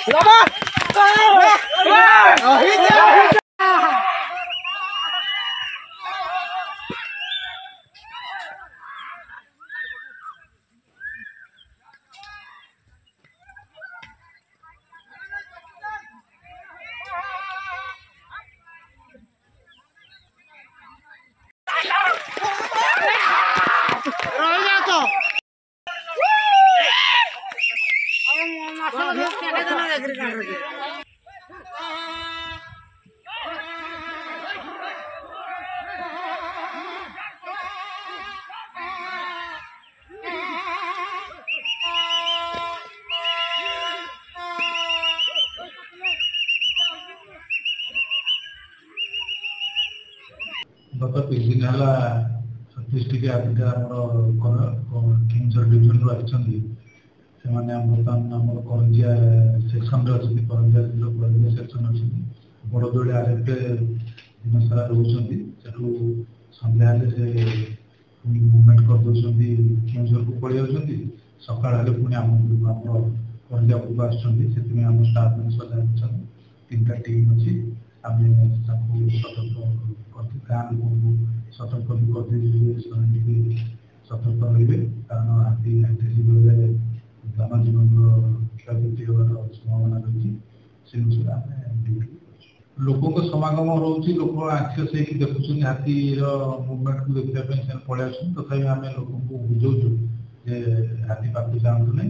गत 3 दिन है 36 टी आदिका केन्दुझर डिविजन रू आई बर्तमान आम करंजिया सेक्शन करंजिया जिला करंजिया सेक्शन अच्छी बड़दोड़ी आरएफ दिन सारा रोचे सन्ध्या से मुभमेंट कर केन्दुझर को पड़े जाती सका पुणी आम करंजिया को आम स्टाफ मैंने सजा 3टा टीम अच्छी आम सतर्क गाँव लोक सतर्क भी कर सतर्क रही कारण हाथी एग्रेसिव जनजीवन क्षयक्षति होवार संभावना रही से अनुसार लोक समागम रोचे लोक आक्सेस देखुं हाथीर मुभमेंट को देखा पड़े तथापि आम लोक बुझाऊँ जे हाथी पाक जातु ना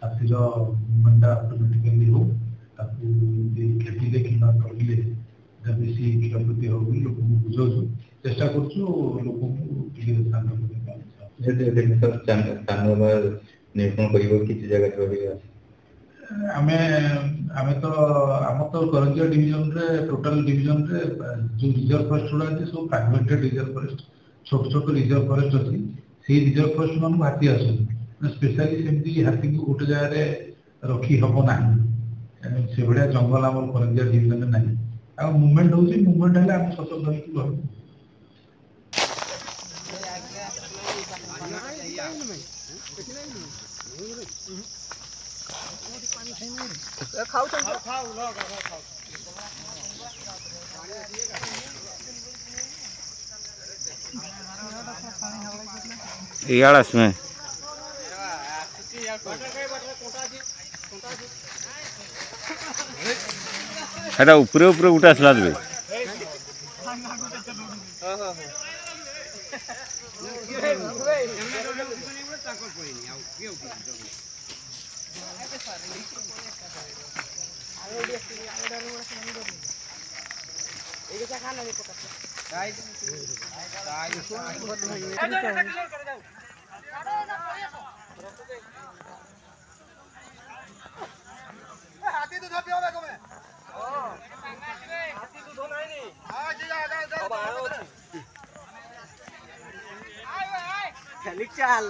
हाथीर मुभमेंट अटोमेटिकली हो खेतिले कि टलिले बेसी क्षयक्षति हो लोक बुझाऊँ चेष्टा करूँ लोक निरूपण करिवो किछि जगह रहिबा आमे तो करंजिया डिवीजन रे टोटल डिवीजन रे जो रिजर्व फॉरेस्ट गुड़ा अछि सब फ्रैगमेंटेड रिजर्व फॉरेस्ट छोट छोट रिजर्व फॉरेस्ट अछि से रिजर्व फॉरेस्ट मन हाथी आछन स्पेशली सेमती हाथी को गोटे जगह रे रखी हबो नाही से बढिया जंगल हमर करंजिया डिवीजन रे नाही आ मूवमेंट होछि मूवमेंट हले हम सतर्क रही कि रहू यालस में हेटा ऊपर ऊपर उठा आसला देबे हाथी तो धोती होबे कमे हाथी तो धो नहीं हां जी जा खेली चल